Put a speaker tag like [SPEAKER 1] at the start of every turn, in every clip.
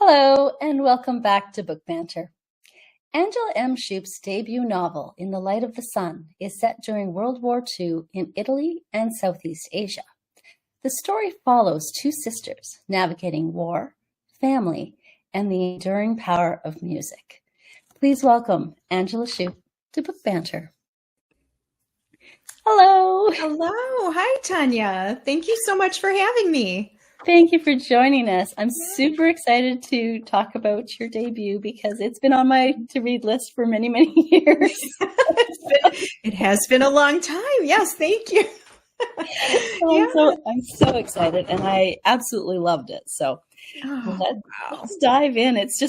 [SPEAKER 1] Hello, and welcome back to Book Banter. Angela M. Shupe's debut novel, In the Light of the Sun, is set during World War II in Italy and Southeast Asia. The story follows two sisters navigating war, family, and the enduring power of music. Please welcome Angela Shupe to Book Banter. Hello.
[SPEAKER 2] Hello. Hi, Tanya. Thank you so much for having me.
[SPEAKER 1] Thank you for joining us. I'm super excited to talk about your debut because it's been on my to-read list for many, many years.
[SPEAKER 2] It has been a long time. Yes, thank you.
[SPEAKER 1] I'm so excited, and I absolutely loved it. So let's dive in. It's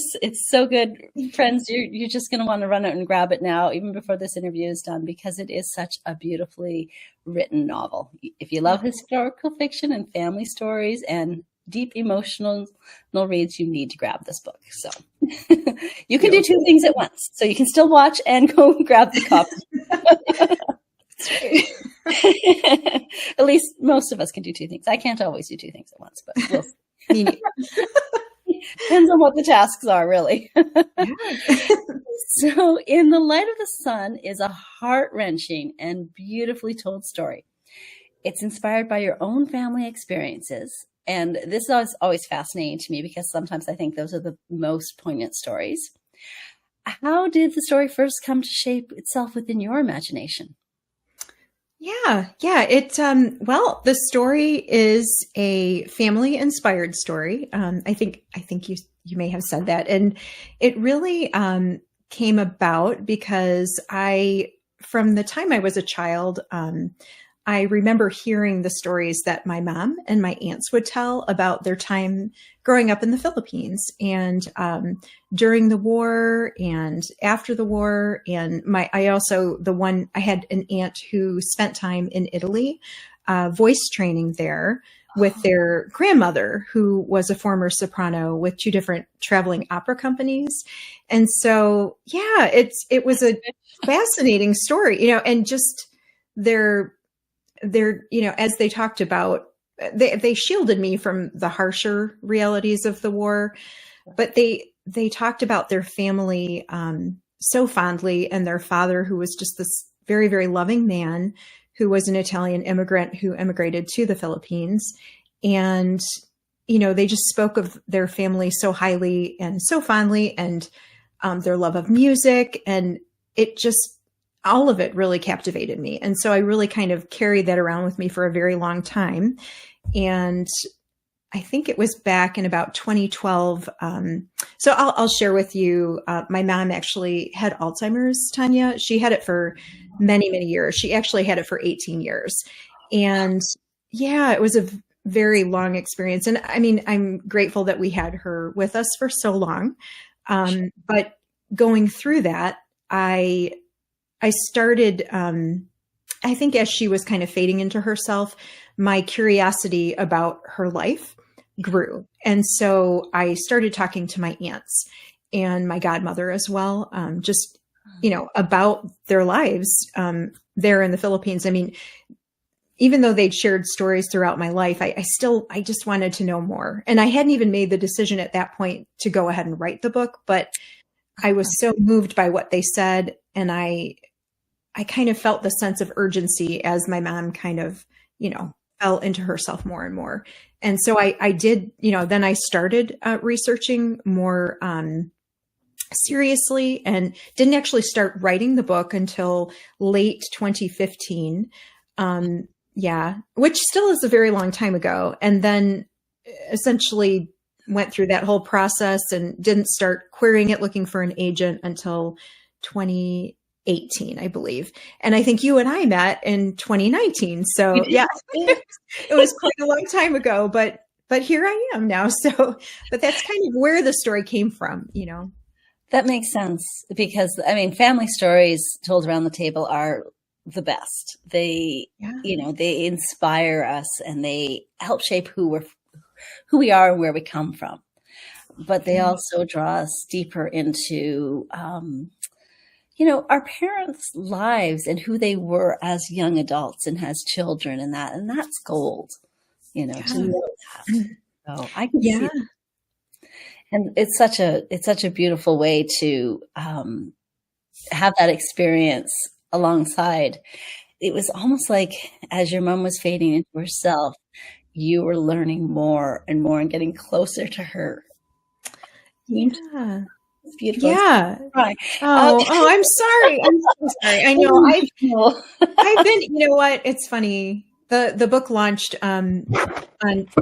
[SPEAKER 1] so good. Friends, you're just going to want to run out and grab it now, even before this interview is done, because it is such a beautifully written novel. If you love historical fiction and family stories and deep emotional reads, you need to grab this book. So you can do two things at once. So you can still watch and go grab the copy. At least most of us can do two things. I can't always do two things at once, but we'll see. Depends on what the tasks are, really. So, In the Light of the Sun is a heart-wrenching and beautifully told story. It's inspired by your own family experiences. And this is always fascinating to me because sometimes I think those are the most poignant stories. How did the story first come to shape itself within your imagination?
[SPEAKER 2] Yeah. Well, the story is a family-inspired story. I think you may have said that, and it really came about because from the time I was a child, I remember hearing the stories that my mom and my aunts would tell about their time growing up in the Philippines and during the war and after the war. And I had an aunt who spent time in Italy, voice training there with their grandmother, who was a former soprano with two different traveling opera companies. And so, yeah, it was a fascinating story, and just their as they talked about, they shielded me from the harsher realities of the war, but they talked about their family so fondly, and their father, who was just this very, very loving man, who was an Italian immigrant who immigrated to the Philippines. And, they just spoke of their family so highly and so fondly, and their love of music, and all of it really captivated me. And so I really kind of carried that around with me for a very long time. And I think it was back in about 2012. So I'll share with you, my mom actually had Alzheimer's, Tanya. She had it for many, many years. She actually had it for 18 years. And yeah, it was a very long experience. And I mean, I'm grateful that we had her with us for so long. But going through that, I started, I think as she was kind of fading into herself, my curiosity about her life grew. And so I started talking to my aunts and my godmother as well, just, about their lives there in the Philippines. I mean, even though they'd shared stories throughout my life, I just wanted to know more. And I hadn't even made the decision at that point to go ahead and write the book, but I was so moved by what they said. And I kind of felt the sense of urgency as my mom kind of, fell into herself more and more. And so I did, then I started researching more seriously, and didn't actually start writing the book until late 2015. Which still is a very long time ago. And then essentially went through that whole process and didn't start querying it, looking for an agent, until 2018, I believe. And I think you and I met in 2019. So yeah, it was quite a long time ago, but here I am now. So, but that's kind of where the story came from,
[SPEAKER 1] That makes sense because, family stories told around the table are the best. They, they inspire us and they help shape who we are and where we come from. But they also draw us deeper into, our parents' lives and who they were as young adults and as children, and that's gold, to know that. So I can see that. And it's such a beautiful way to have that experience alongside. It was almost like as your mom was fading into herself, you were learning more and more and getting closer to her.
[SPEAKER 2] Yeah.
[SPEAKER 1] It's beautiful.
[SPEAKER 2] Yeah.
[SPEAKER 1] Right.
[SPEAKER 2] I'm sorry. I'm so sorry. I know I've been, you know what? It's funny. The book launched on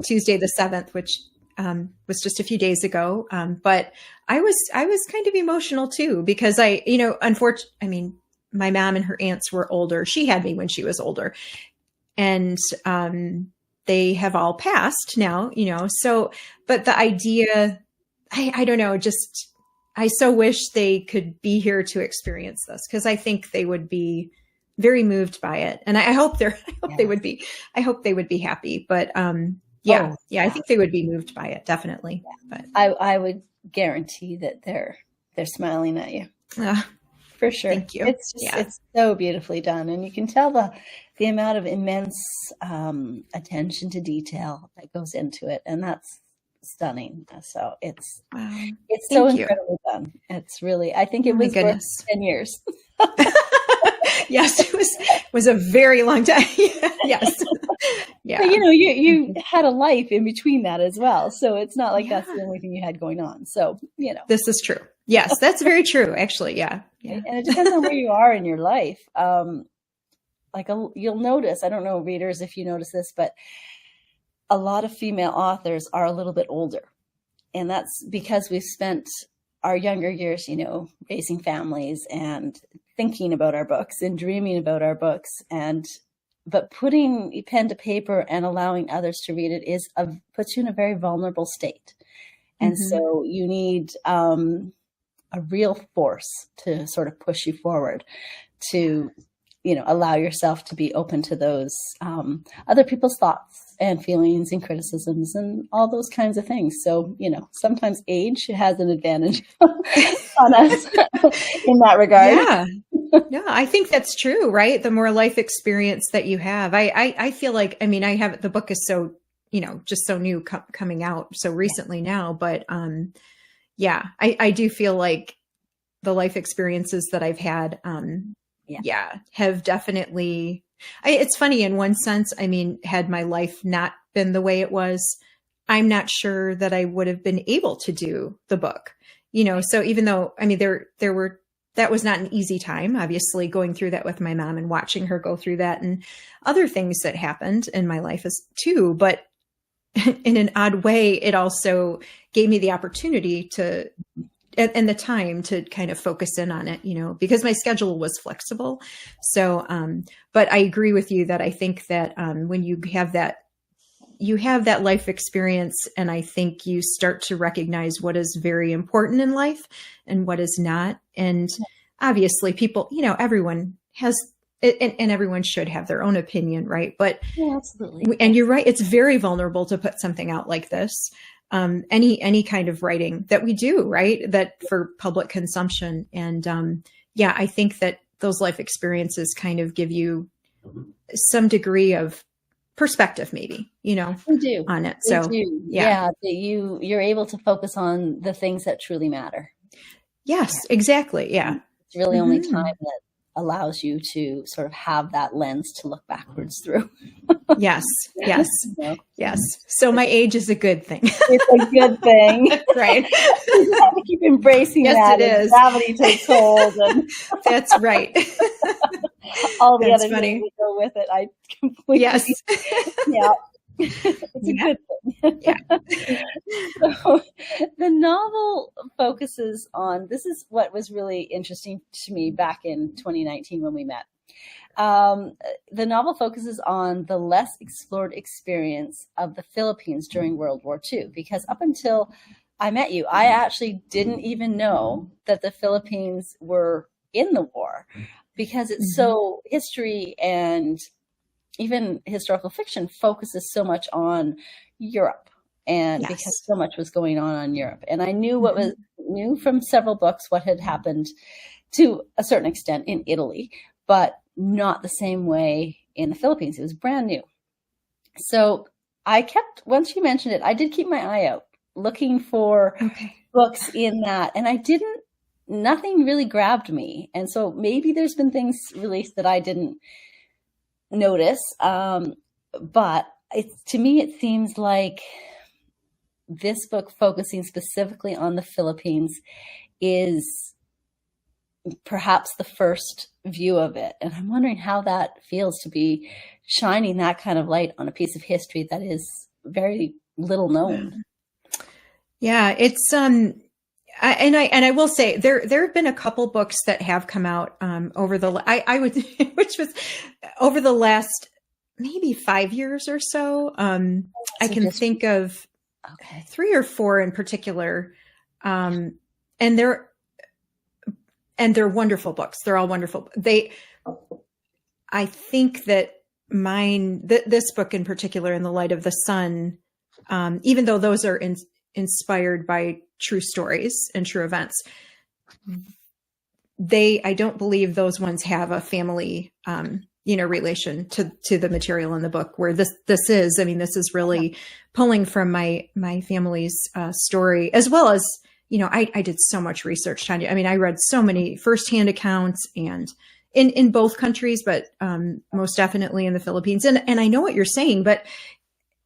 [SPEAKER 2] Tuesday the 7th, which was just a few days ago. But I was kind of emotional too, because unfortunately, my mom and her aunts were older. She had me when she was older, and they have all passed now, but the idea, I don't know, just, I so wish they could be here to experience this, because I think they would be very moved by it. And I hope they would be happy, but I think they would be moved by it. Definitely. But
[SPEAKER 1] I would guarantee that they're smiling at you. For sure.
[SPEAKER 2] Thank you.
[SPEAKER 1] It's so beautifully done. And you can tell the amount of immense attention to detail that goes into it. And that's stunning. So it's so incredibly done. It's really, I think it was worth 10 years.
[SPEAKER 2] Yes, it was a very long time. Yes. Yeah.
[SPEAKER 1] But, you had a life in between that as well. So it's not like that's the only thing you had going on. So,
[SPEAKER 2] This is true. Yes, that's very true, actually. Yeah.
[SPEAKER 1] And it depends on where you are in your life. You'll notice, I don't know, readers, if you notice this, but a lot of female authors are a little bit older. And that's because we've spent our younger years, raising families and thinking about our books and dreaming about our books. But putting pen to paper and allowing others to read it puts you in a very vulnerable state. And so you need a real force to sort of push you forward, to, allow yourself to be open to those other people's thoughts and feelings and criticisms and all those kinds of things. So, sometimes age has an advantage on us in that regard.
[SPEAKER 2] Yeah. No, I think that's true, right? The more life experience that you have, I feel like, the book is so, just so new coming out so recently now, but I do feel like the life experiences that I've had, have definitely, it's funny in one sense. Had my life not been the way it was, I'm not sure that I would have been able to do the book, so even though, that was not an easy time, obviously, going through that with my mom and watching her go through that and other things that happened in my life too. But in an odd way, it also gave me the opportunity to, and the time to kind of focus in on it, because my schedule was flexible. So, but I agree with you that I think that when you have that life experience, and I think you start to recognize what is very important in life and what is not. And obviously people, everyone has, and everyone should have their own opinion, right? But
[SPEAKER 1] absolutely.
[SPEAKER 2] And you're right. It's very vulnerable to put something out like this. Any kind of writing that we do, right? That for public consumption. And I think that those life experiences kind of give you some degree of perspective, maybe,
[SPEAKER 1] we do
[SPEAKER 2] on it. So
[SPEAKER 1] you're able to focus on the things that truly matter.
[SPEAKER 2] Yes, exactly. Yeah.
[SPEAKER 1] It's really only time that allows you to sort of have that lens to look backwards through.
[SPEAKER 2] Yes. So my age is a good thing.
[SPEAKER 1] It's a good thing.
[SPEAKER 2] Right.
[SPEAKER 1] You have to keep embracing that.
[SPEAKER 2] It is.
[SPEAKER 1] Gravity takes hold. And
[SPEAKER 2] that's right.
[SPEAKER 1] all the other things that go with it. I completely.
[SPEAKER 2] Yes.
[SPEAKER 1] Yeah. It's a good thing.
[SPEAKER 2] Yeah.
[SPEAKER 1] So the novel focuses on, this is what was really interesting to me back in 2019 when we met. The novel focuses on the less explored experience of the Philippines during World War II, because up until I met you, I actually didn't even know that the Philippines were in the war, because it's so, history and even historical fiction focuses so much on Europe, and because so much was going on in Europe. And I knew knew from several books what had happened to a certain extent in Italy, but not the same way in the Philippines. It was brand new. So once you mentioned it, I did keep my eye out looking for
[SPEAKER 2] Okay.
[SPEAKER 1] books in that, and nothing really grabbed me. And so maybe there's been things released that I didn't notice. But to me, it seems like this book focusing specifically on the Philippines is perhaps the first view of it. And I'm wondering how that feels to be shining that kind of light on a piece of history that is very little known.
[SPEAKER 2] Yeah, it's I will say there have been a couple books that have come out over the which was over the last maybe 5 years or so. I can think of 3 or 4 in particular, and they're wonderful books. They're all wonderful. I think that this book in particular, In the Light of the Sun, even though those are inspired by true stories and true events, I don't believe those ones have a family, relation to the material in the book, where this is. I mean, this is really pulling from my family's story, as well as, I did so much research, Tanya. I mean, I read so many firsthand accounts, and in both countries, but most definitely in the Philippines. And I know what you're saying,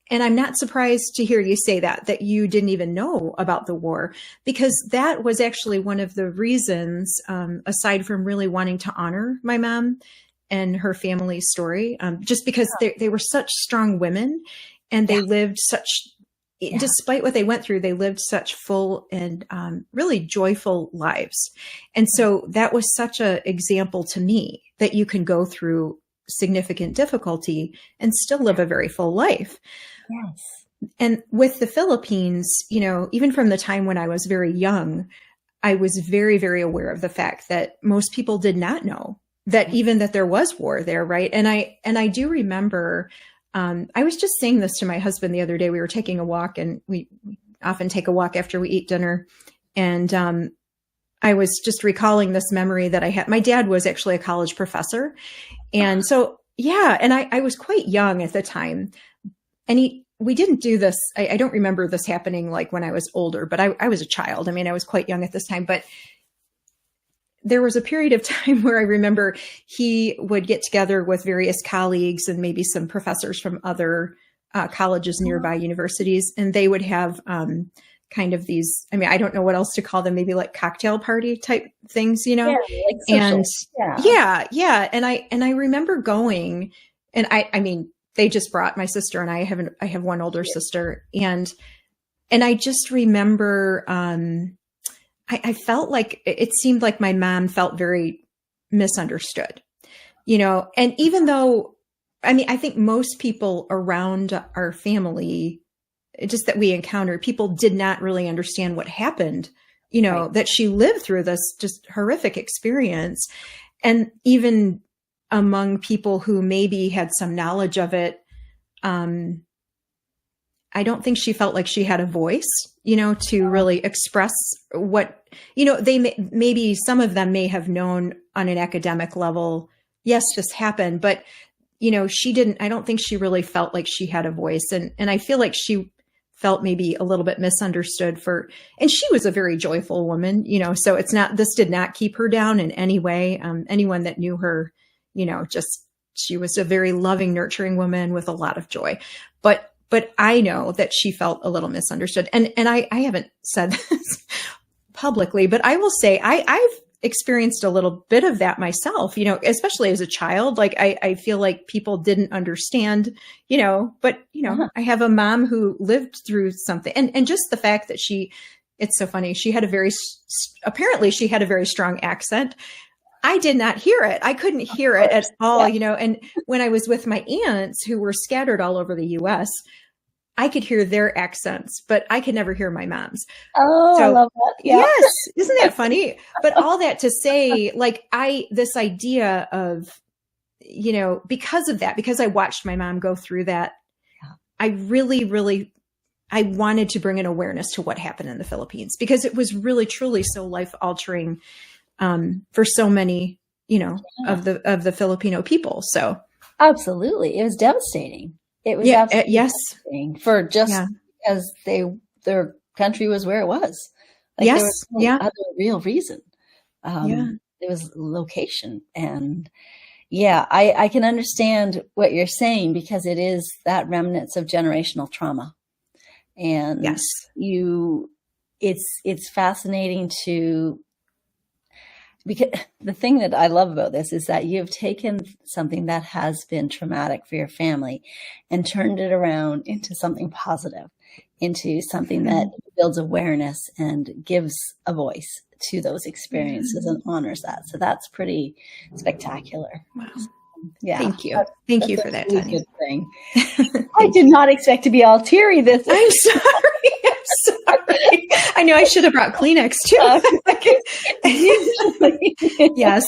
[SPEAKER 2] and I'm not surprised to hear you say that you didn't even know about the war, because that was actually one of the reasons, aside from really wanting to honor my mom and her family's story, just because they were such strong women, and they lived such, despite what they went through, they lived such full and really joyful lives. And so that was such an example to me that you can go through significant difficulty and still live a very full life.
[SPEAKER 1] Yes.
[SPEAKER 2] And with the Philippines, even from the time when I was very young, I was very, very aware of the fact that most people did not know that even that there was war there. Right. And I do remember, I was just saying this to my husband the other day. We were taking a walk, and we often take a walk after we eat dinner. And I was just recalling this memory that I had. My dad was actually a college professor. And so, and I was quite young at the time. And we didn't do this. I don't remember this happening like when I was older, but I was a child. I mean, I was quite young at this time, but there was a period of time where I remember he would get together with various colleagues and maybe some professors from other colleges, nearby universities, and they would have kind of these, I mean, I don't know what else to call them, maybe like cocktail party type things,
[SPEAKER 1] like
[SPEAKER 2] and yeah. And I remember going, and I mean, they just brought my sister, and I have one older sister, and I just remember, I felt like it seemed like my mom felt very misunderstood, and even though, I mean, I think most people around our family, just that we encountered, people did not really understand what happened, that she lived through this just horrific experience. And even among people who maybe had some knowledge of it, I don't think she felt like she had a voice, to really express what, maybe some of them may have known on an academic level, yes, this happened, but, she didn't, I don't think she really felt like she had a voice. And I feel like she felt maybe a little bit misunderstood and she was a very joyful woman, so this did not keep her down in any way. Anyone that knew her, she was a very loving, nurturing woman with a lot of joy, but I know that she felt a little misunderstood. And I haven't said this publicly, but I will say I've experienced a little bit of that myself, especially as a child. Like I feel like people didn't understand, but I have a mom who lived through something, and just the fact that it's so funny. She had apparently she had a very strong accent. I did not hear it. I couldn't hear it at all, and when I was with my aunts who were scattered all over the US, I could hear their accents, but I could never hear my mom's.
[SPEAKER 1] Oh, I love that. Yeah.
[SPEAKER 2] Yes. Isn't that funny? But all that to say, like, this idea of, because of that, because I watched my mom go through that, I really, really, I wanted to bring an awareness to what happened in the Philippines, because it was really, truly so life altering, for so many, of the Filipino people. So
[SPEAKER 1] absolutely. It was devastating. It was absolutely
[SPEAKER 2] yes,
[SPEAKER 1] devastating for just because their country was where it was. Like
[SPEAKER 2] Yes.
[SPEAKER 1] there was no
[SPEAKER 2] Yeah.
[SPEAKER 1] other real reason.
[SPEAKER 2] Yeah.
[SPEAKER 1] It was location. And yeah, I can understand what you're saying, because it is that remnants of generational trauma. And
[SPEAKER 2] Yes.
[SPEAKER 1] it's fascinating to, because the thing that I love about this is that you've taken something that has been traumatic for your family and turned it around into something positive, into something that builds awareness and gives a voice to those experiences and honors that. So that's pretty spectacular.
[SPEAKER 2] Wow.
[SPEAKER 1] Yeah.
[SPEAKER 2] Thank you. Thank you for that,
[SPEAKER 1] really
[SPEAKER 2] Tanya.
[SPEAKER 1] good thing. I did not expect to be all teary this.
[SPEAKER 2] I'm sorry. I'm sorry. I know I should have brought Kleenex too. Yes.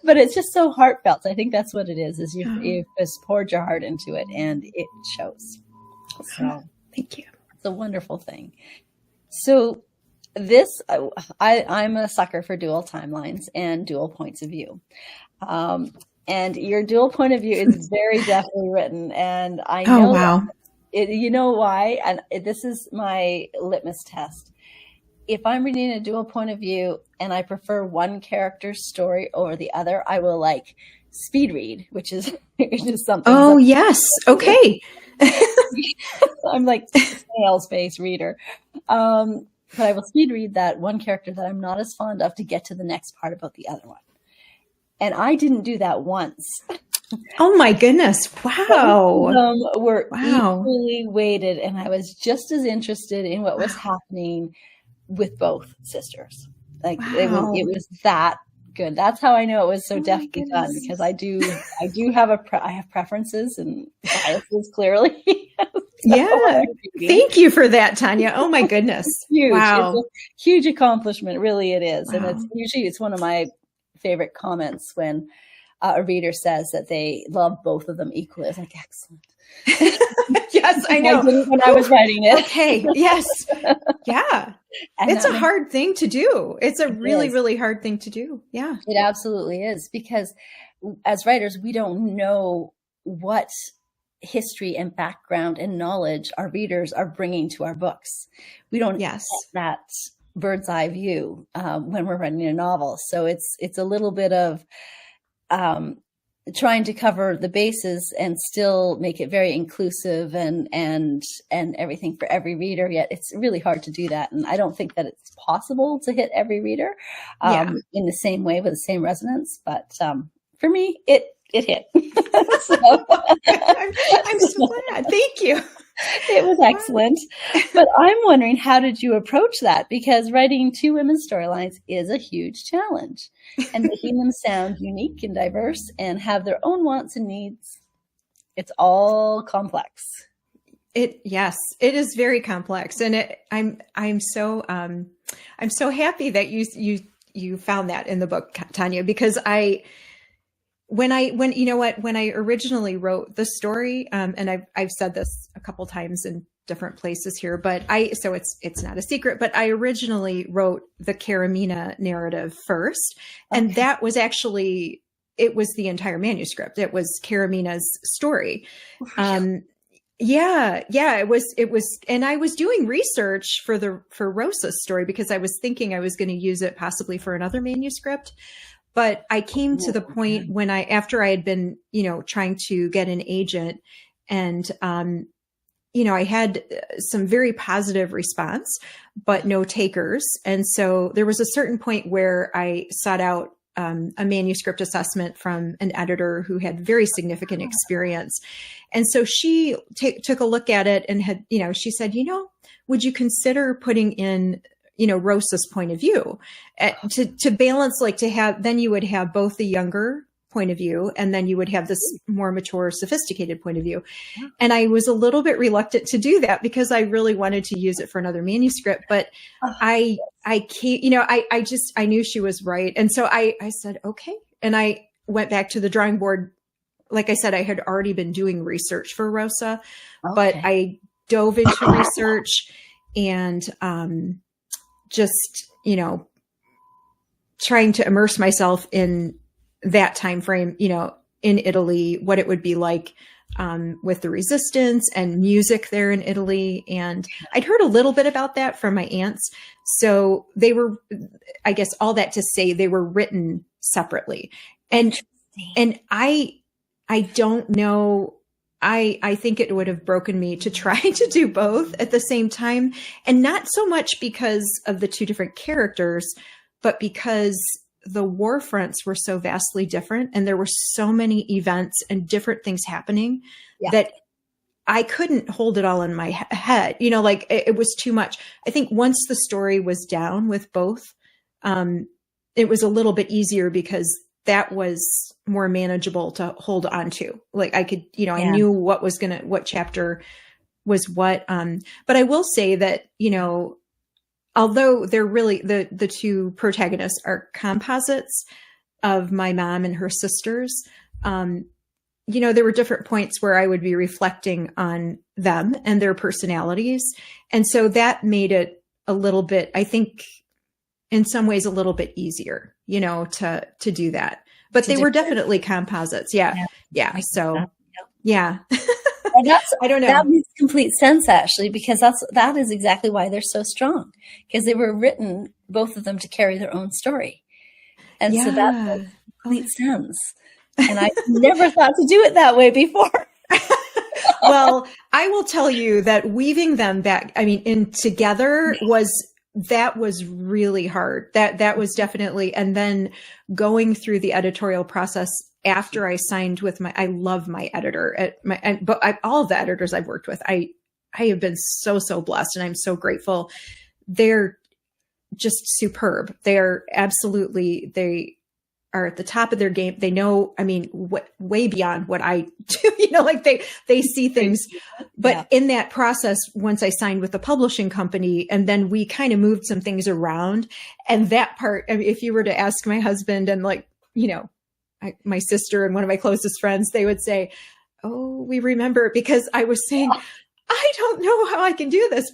[SPEAKER 1] But it's just so heartfelt. I think that's what it is you've just poured your heart into it, and it shows. So
[SPEAKER 2] thank you.
[SPEAKER 1] It's a wonderful thing. So this, I'm a sucker for dual timelines and dual points of view. And your dual point of view is very deftly written. And I know,
[SPEAKER 2] oh, wow.
[SPEAKER 1] You know why? And this is my litmus test. If I'm reading a dual point of view and I prefer one character's story over the other, I will like speed read, which is something.
[SPEAKER 2] Oh, yes. Okay.
[SPEAKER 1] I'm like snail space reader. But I will speed read that one character that I'm not as fond of to get to the next part about the other one. And I didn't do that once.
[SPEAKER 2] Oh my goodness. Wow.
[SPEAKER 1] Were equally weighted, and I was just as interested in what was happening with both sisters. Like it was that good. That's how I know it was so deftly done, because I do have I have preferences and biases clearly.
[SPEAKER 2] Yeah. Thank you for that, Tanya. Oh my goodness.
[SPEAKER 1] Huge.
[SPEAKER 2] Wow.
[SPEAKER 1] It's a huge accomplishment. Really it is.
[SPEAKER 2] Wow.
[SPEAKER 1] And it's one of my favorite comments when a reader says that they love both of them equally. It's like, excellent.
[SPEAKER 2] Yes, I know.
[SPEAKER 1] I didn't when I was writing it.
[SPEAKER 2] Okay. Yes. Yeah. It's a hard thing to do. It's a really, really hard thing to do. Yeah.
[SPEAKER 1] It absolutely is, because as writers, we don't know what history and background and knowledge our readers are bringing to our books. We don't get that bird's eye view when we're writing a novel. So it's a little bit of trying to cover the bases and still make it very inclusive and everything for every reader. Yet it's really hard to do that. And I don't think that it's possible to hit every reader in the same way with the same resonance. But for me, it hit.
[SPEAKER 2] I'm so glad. Thank you.
[SPEAKER 1] It was excellent. But I'm wondering, how did you approach that? Because writing two women's storylines is a huge challenge, and making them sound unique and diverse and have their own wants and needs. It's all complex.
[SPEAKER 2] Yes, it is very complex. And I'm so happy that you found that in the book, Tanya, because when I originally wrote the story, and I've said this a couple times in different places here, but so it's not a secret, but I originally wrote the Karamina narrative first. And that was actually, it was the entire manuscript. It was Karamina's story. It was, and I was doing research for Rosa's story, because I was thinking I was going to use it possibly for another manuscript. But I came to the point when after I had been, trying to get an agent, and, I had some very positive response, but no takers. And so there was a certain point where I sought out a manuscript assessment from an editor who had very significant experience. And so she took a look at it and had, she said, would you consider putting in Rosa's point of view to balance, then you would have both the younger point of view, and then you would have this more mature, sophisticated point of view. Yeah. And I was a little bit reluctant to do that, because I really wanted to use it for another manuscript, but I can't, I knew she was right. And so I said, okay. And I went back to the drawing board. Like I said, I had already been doing research for Rosa, but I dove into research and, just, trying to immerse myself in that time frame, in Italy, what it would be like with the resistance and music there in Italy. And I'd heard a little bit about that from my aunts. So they were, I guess all that to say, they were written separately. And I don't know. I think it would have broken me to try to do both at the same time, and not so much because of the two different characters, but because the war fronts were so vastly different and there were so many events and different things happening that I couldn't hold it all in my head. You know, like it was too much. I think once the story was down with both, it was a little bit easier because that was more manageable to hold on to. Like I could, you know, I knew what chapter was what. But I will say that, you know, although they're really, the two protagonists are composites of my mom and her sisters, you know, there were different points where I would be reflecting on them and their personalities. And so that made it a little bit, I think, in some ways, a little bit easier, you know, to do that. But they were definitely composites. Yeah. So, yeah.
[SPEAKER 1] And
[SPEAKER 2] I don't know.
[SPEAKER 1] That makes complete sense, actually, because that is exactly why they're so strong, because they were written, both of them, to carry their own story. And so that makes complete sense. And I never thought to do it that way before.
[SPEAKER 2] Well, I will tell you that weaving them back, I mean, in together was really hard. That was definitely, and then going through the editorial process after I signed with I love my editor but all of the editors I've worked with, I have been so blessed, and I'm so grateful. They're just superb. They are at the top of their game. They know, I mean, way beyond what I do, you know, like they see things, but in that process, once I signed with the publishing company, and then we kind of moved some things around, and that part, I mean, if you were to ask my husband and, like, you know, my sister and one of my closest friends, they would say, "Oh, we remember," because I was saying, I don't know how I can do this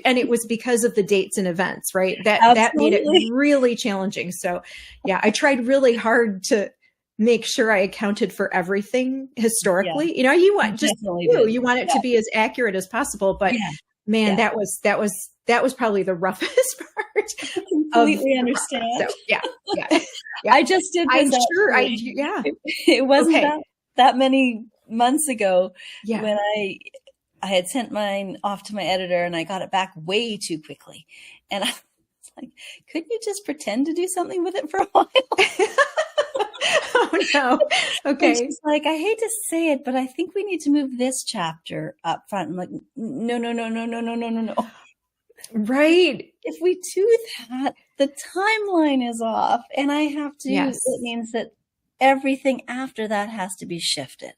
[SPEAKER 2] and it was because of the dates and events, right? That made it really challenging. So yeah, I tried really hard to make sure I accounted for everything historically. Yeah. You know, you want it to be as accurate as possible, but man, that was probably the roughest part.
[SPEAKER 1] I completely understand.
[SPEAKER 2] So, yeah.
[SPEAKER 1] I just did this.
[SPEAKER 2] I'm sure.
[SPEAKER 1] It wasn't that many months ago when I had sent mine off to my editor, and I got it back way too quickly. And I was like, couldn't you just pretend to do something with it for a while?
[SPEAKER 2] Oh, no. Okay.
[SPEAKER 1] And she's like, I hate to say it, but I think we need to move this chapter up front. I'm like, no.
[SPEAKER 2] Right.
[SPEAKER 1] If we do that, the timeline is off, and I have to, it means that everything after that has to be shifted.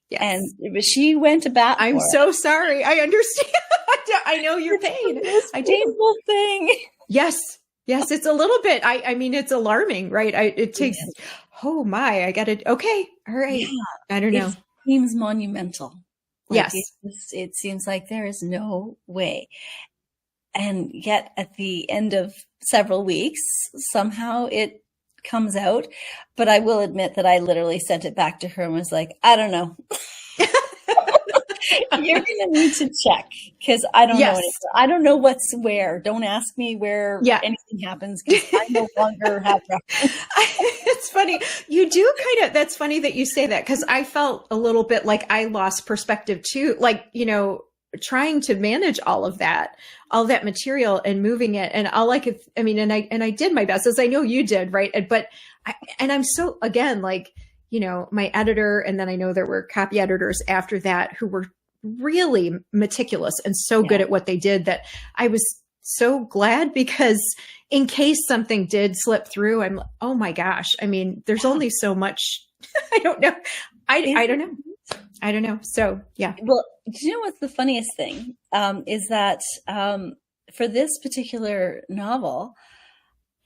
[SPEAKER 1] Yes. And she went to bat.
[SPEAKER 2] I'm so sorry. I understand. I know your pain.
[SPEAKER 1] It's a painful thing.
[SPEAKER 2] Yes. It's a little bit. I mean, it's alarming, right? It takes. Oh my! I got it. Okay. All right. Yeah. I don't know.
[SPEAKER 1] It seems monumental.
[SPEAKER 2] Like,
[SPEAKER 1] yes. It seems like there is no way. And yet, at the end of several weeks, somehow it comes out. But I will admit that I literally sent it back to her and was like, I don't know. You're going to need to check, because I don't know. I don't know what's where. Don't ask me where anything happens, because I no longer have reference.
[SPEAKER 2] It's funny. You do kind of, that's funny that you say that, because I felt a little bit like I lost perspective too. Like, you know, trying to manage all that material and moving it. And I did my best, as I know you did. Right. But I'm so, again, like, you know, my editor, and then I know there were copy editors after that who were really meticulous and so good at what they did, that I was so glad, because in case something did slip through, I'm, oh my gosh. I mean, there's only so much. I don't know. I don't know. So yeah.
[SPEAKER 1] Well, do you know what's the funniest thing? Is that for this particular novel,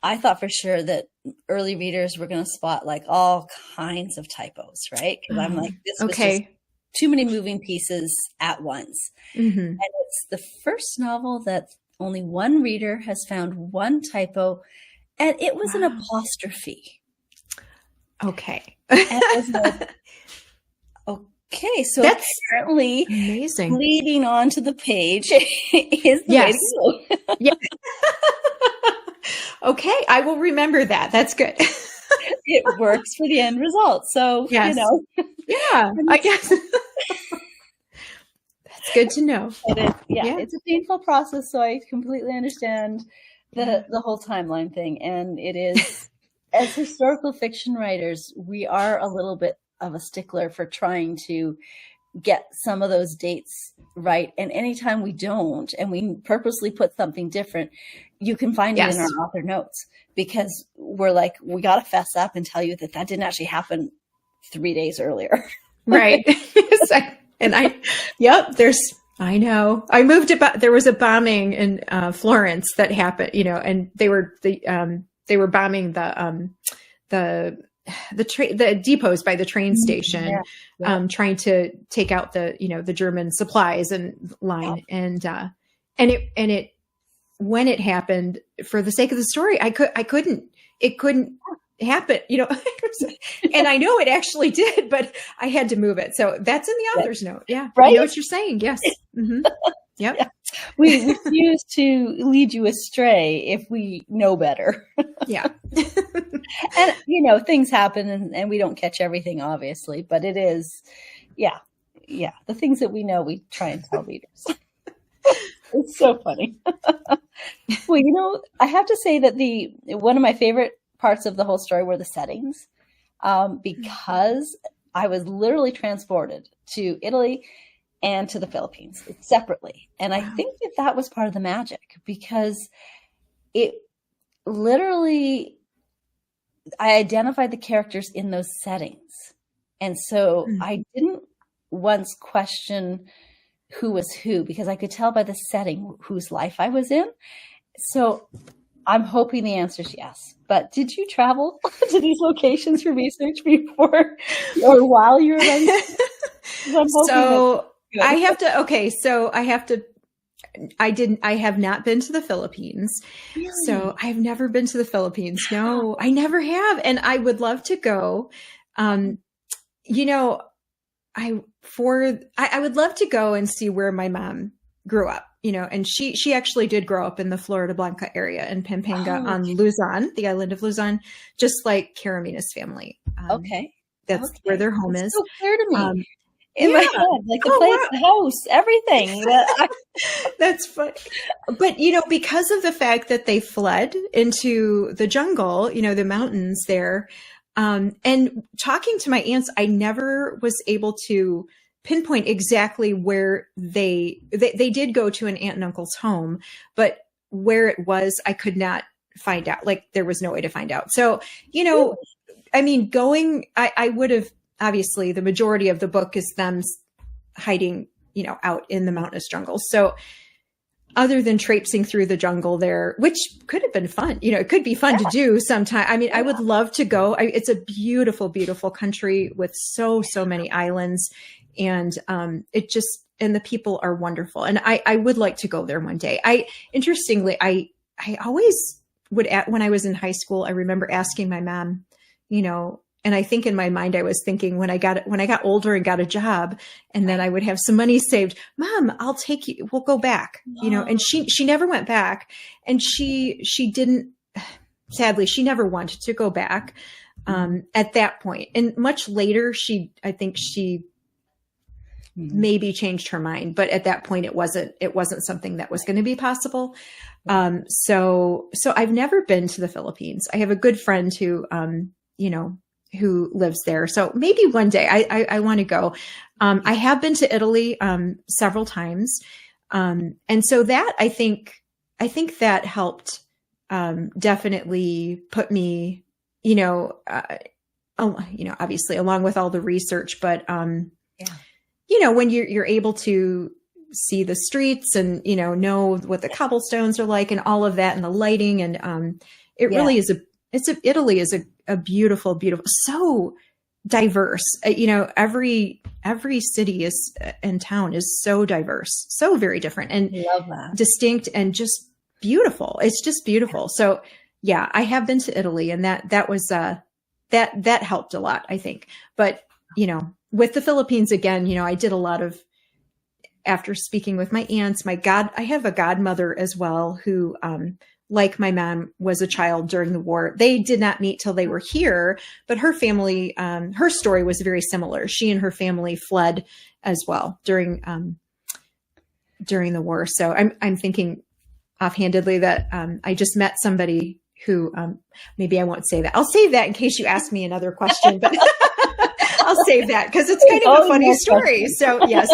[SPEAKER 1] I thought for sure that early readers were going to spot like all kinds of typos, right? Because I'm like, this was just too many moving pieces at once. Mm-hmm. And it's the first novel that only one reader has found one typo, and it was an apostrophe.
[SPEAKER 2] Okay.
[SPEAKER 1] And I was like, Okay, so
[SPEAKER 2] That's
[SPEAKER 1] apparently
[SPEAKER 2] amazing.
[SPEAKER 1] leading on to the page is the way
[SPEAKER 2] Yes.
[SPEAKER 1] to go.
[SPEAKER 2] Yeah. Okay, I will remember that. That's good.
[SPEAKER 1] It works for the end result. So,
[SPEAKER 2] Yes. Yeah, I guess. That's good to know.
[SPEAKER 1] it is,
[SPEAKER 2] Yeah.
[SPEAKER 1] it's a painful process. So I completely understand the whole timeline thing. And it is, as historical fiction writers, we are a little bit of a stickler for trying to get some of those dates right. And anytime we don't, and we purposely put something different, you can find it in our author notes, because we're like, we got to fess up and tell you that didn't actually happen 3 days earlier.
[SPEAKER 2] Right. I know. I moved about, there was a bombing in Florence that happened, and they were bombing the depots by the train station, trying to take out the German supplies and line. And it, when it happened, for the sake of the story, it couldn't happen, and I know it actually did, but I had to move it. So that's in the author's note. Yeah.
[SPEAKER 1] Right.
[SPEAKER 2] I know what you're saying. Yes. Mm-hmm. Yep.
[SPEAKER 1] Yeah. We refuse to lead you astray if we know better.
[SPEAKER 2] Yeah.
[SPEAKER 1] And, things happen and we don't catch everything, obviously, but it is, the things that we know, we try and tell readers. It's so funny. Well, I have to say that one of my favorite parts of the whole story were the settings, because I was literally transported to Italy and to the Philippines separately. And I think that was part of the magic, because it literally, I identified the characters in those settings. And so I didn't once question who was who, because I could tell by the setting whose life I was in. So I'm hoping the answer is yes. But did you travel to these locations for research before or while you were writing?
[SPEAKER 2] So I have not been to the Philippines. Really? So I have never been to the Philippines. No, I never have. And I would love to go. I would love to go and see where my mom grew up, and she actually did grow up in the Florida Blanca area in Pampanga on Luzon, the island of Luzon, just like Karamina's family.
[SPEAKER 1] Okay.
[SPEAKER 2] That's where their home is.
[SPEAKER 1] So clear to me. In my head, like the place, the house, everything.
[SPEAKER 2] That's funny. But, because of the fact that they fled into the jungle, the mountains there, and talking to my aunts, I never was able to pinpoint exactly where they did go to an aunt and uncle's home, but where it was, I could not find out. Like, there was no way to find out. So, I would have, obviously the majority of the book is them hiding, out in the mountainous jungle. So other than traipsing through the jungle there, which could have been fun, it could be fun to do sometime. I would love to go. It's a beautiful, beautiful country with so many islands, and and the people are wonderful. And I would like to go there one day. Interestingly, I always would, when I was in high school, I remember asking my mom, and I think in my mind, I was thinking when I got older and got a job, and then I would have some money saved, Mom, I'll take you, we'll go back, and she never went back, and she didn't, sadly, she never wanted to go back, at that point. And much later, I think she maybe changed her mind, but at that point it wasn't something that was going to be possible. So I've never been to the Philippines. I have a good friend who lives there. So maybe one day I want to go. I have been to Italy, several times. And so that I think that helped, definitely put me, obviously along with all the research, but, when you're able to see the streets and, know what the cobblestones are like and all of that and the lighting. And, really is Italy is a beautiful, beautiful, so diverse. Every city and town is so diverse, so very different and distinct and just beautiful. It's just beautiful. So yeah, I have been to Italy, and that was, that helped a lot, I think. But with the Philippines again, I did a lot of, after speaking with my aunts, I have a godmother as well who, like my mom, was a child during the war. They did not meet till they were here, but her family, her story was very similar. She and her family fled as well during the war. So I'm thinking offhandedly that I just met somebody who, maybe I won't say that. I'll save that in case you ask me another question, but I'll save that because it's kind of a funny story. So yes.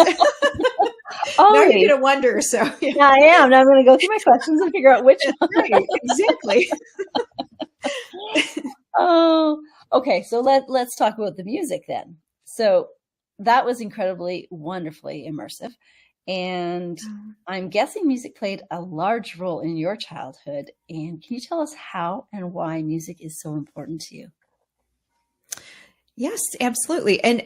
[SPEAKER 2] Now you're going to wonder. So
[SPEAKER 1] yeah, I am. Now I'm going to go through my questions and figure out which one.
[SPEAKER 2] Right, exactly.
[SPEAKER 1] Oh, okay. So let's talk about the music then. So that was incredibly, wonderfully immersive. And I'm guessing music played a large role in your childhood. And can you tell us how and why music is so important to you?
[SPEAKER 2] Yes, absolutely. And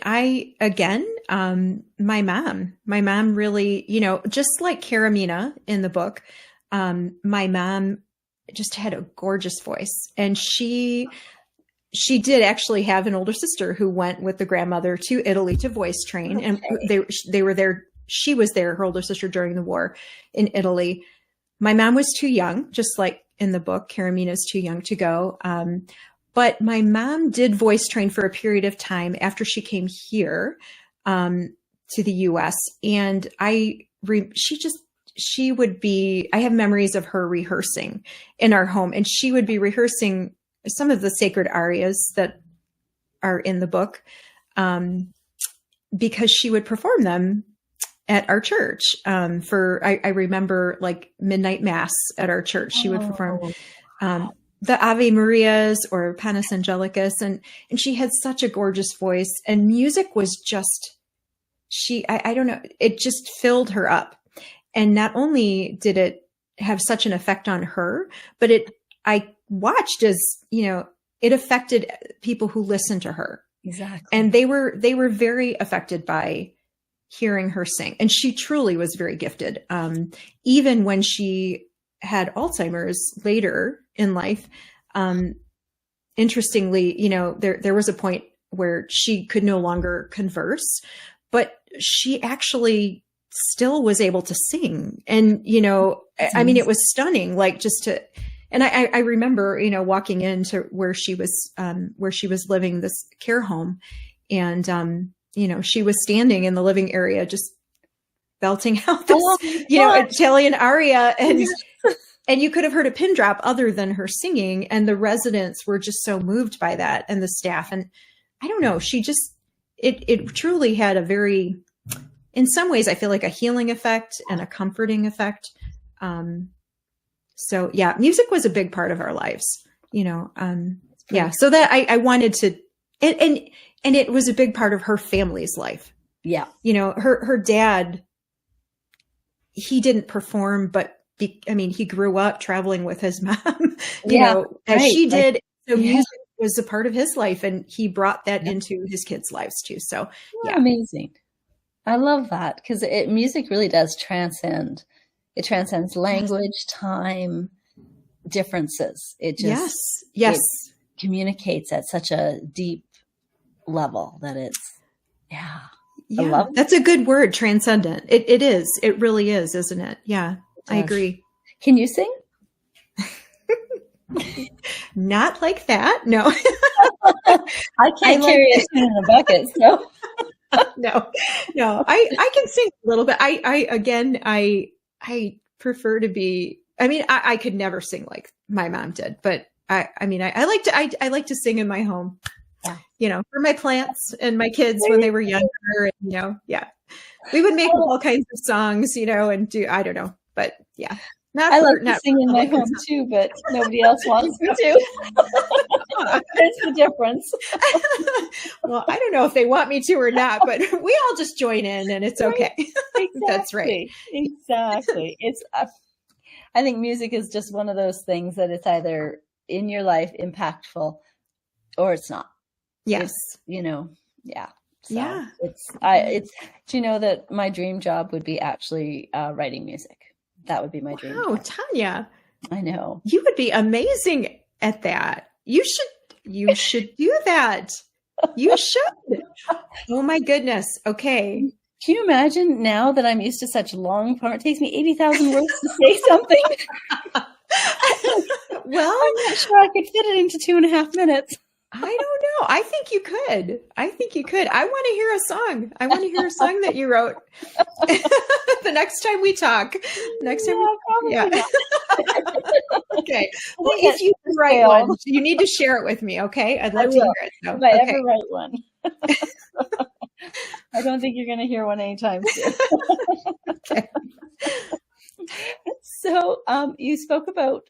[SPEAKER 2] again, my mom really, just like Karamina in the book, my mom just had a gorgeous voice. And she did actually have an older sister who went with the grandmother to Italy to voice train. Okay. And they were there. She was there, her older sister, during the war in Italy. My mom was too young, just like in the book, Karamina's too young to go. But my mom did voice train for a period of time after she came here to the US. And I have memories of her rehearsing in our home, and she would be rehearsing some of the sacred arias that are in the book because she would perform them at our church I remember like midnight mass at our church. She would perform the Ave Marias or Panis Angelicus. And she had such a gorgeous voice, and music was just, I don't know, it just filled her up. And not only did it have such an effect on her, but I watched as, it affected people who listened to her.
[SPEAKER 1] Exactly.
[SPEAKER 2] And they were very affected by hearing her sing. And she truly was very gifted. Even when she had Alzheimer's later in life, interestingly, there was a point where she could no longer converse, but she actually still was able to sing. And, I mean, it was stunning, like and I remember, walking into where she was living, this care home, and, she was standing in the living area, just belting out this, Italian aria, and you could have heard a pin drop other than her singing. And the residents were just so moved by that, and the staff. And I don't know, she just, it truly had a very, in some ways, I feel like a healing effect and a comforting effect. So yeah, music was a big part of our lives, yeah. So that I wanted to, and it was a big part of her family's life.
[SPEAKER 1] Yeah.
[SPEAKER 2] Her dad, he didn't perform, but he grew up traveling with his mom, as she did. So music was a part of his life, and he brought that into his kids' lives too. So yeah.
[SPEAKER 1] Amazing. I love that, because music really does transcend. It transcends language, time, differences. It just,
[SPEAKER 2] yes.
[SPEAKER 1] It communicates at such a deep level that it's, I love it.
[SPEAKER 2] That's a good word, transcendent. It is. It really is, isn't it? Yeah, I agree.
[SPEAKER 1] Can you sing?
[SPEAKER 2] Not like that. No.
[SPEAKER 1] I can't carry a tune in a bucket. So
[SPEAKER 2] no. I can sing a little bit. I prefer to be, I could never sing like my mom did, but I like to sing in my home, for my plants and my kids when they were younger, we would make all kinds of songs, and do, I don't know, but yeah.
[SPEAKER 1] I love to sing in my home too, but nobody else wants me to. There's the difference.
[SPEAKER 2] Well, I don't know if they want me to or not, but we all just join in, and it's okay.
[SPEAKER 1] Exactly.
[SPEAKER 2] That's right.
[SPEAKER 1] Exactly. I think music is just one of those things that it's either in your life impactful or it's not.
[SPEAKER 2] Yes.
[SPEAKER 1] Yeah. So
[SPEAKER 2] yeah.
[SPEAKER 1] It's, do you know that my dream job would be actually writing music? That would be my dream.
[SPEAKER 2] Oh, Tanya.
[SPEAKER 1] I know.
[SPEAKER 2] You would be amazing at that. You should do that. You should. Oh my goodness. Okay.
[SPEAKER 1] Can you imagine now that I'm used to such long form? It takes me 80,000 words to say something.
[SPEAKER 2] Well,
[SPEAKER 1] I'm not sure I could fit it into 2.5 minutes.
[SPEAKER 2] I don't know. I think you could. I think you could. I want to hear a song. I want to hear a song that you wrote. The next time we talk. Next time.
[SPEAKER 1] Probably not.
[SPEAKER 2] Okay. Well, if you write one, you need to share it with me. Okay. I'd love to hear it. So,
[SPEAKER 1] if I ever write one. I don't think you're going to hear one anytime soon.
[SPEAKER 2] Okay.
[SPEAKER 1] So you spoke about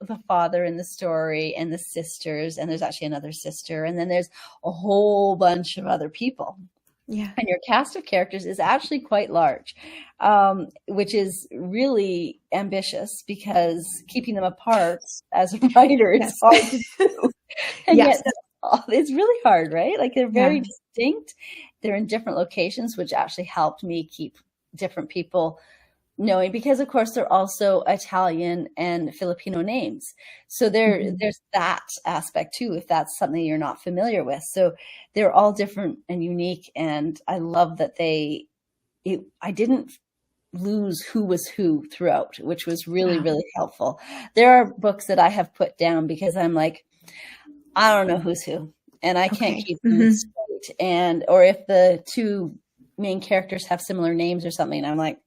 [SPEAKER 1] the father in the story and the sisters, and there's actually another sister, and then there's a whole bunch of other people.
[SPEAKER 2] Yeah.
[SPEAKER 1] And your cast of characters is actually quite large, which is really ambitious because keeping them apart as a writer is hard to do. And yet it's really hard, right? Like they're very distinct. They're in different locations, which actually helped me keep different people knowing, because of course they're also Italian and Filipino names. So there's that aspect too, if that's something you're not familiar with. So they're all different and unique. And I love that I didn't lose who was who throughout, which was really, really helpful. There are books that I have put down because I'm like, I don't know who's who, and I can't keep them straight. And, or if the two main characters have similar names or something, I'm like,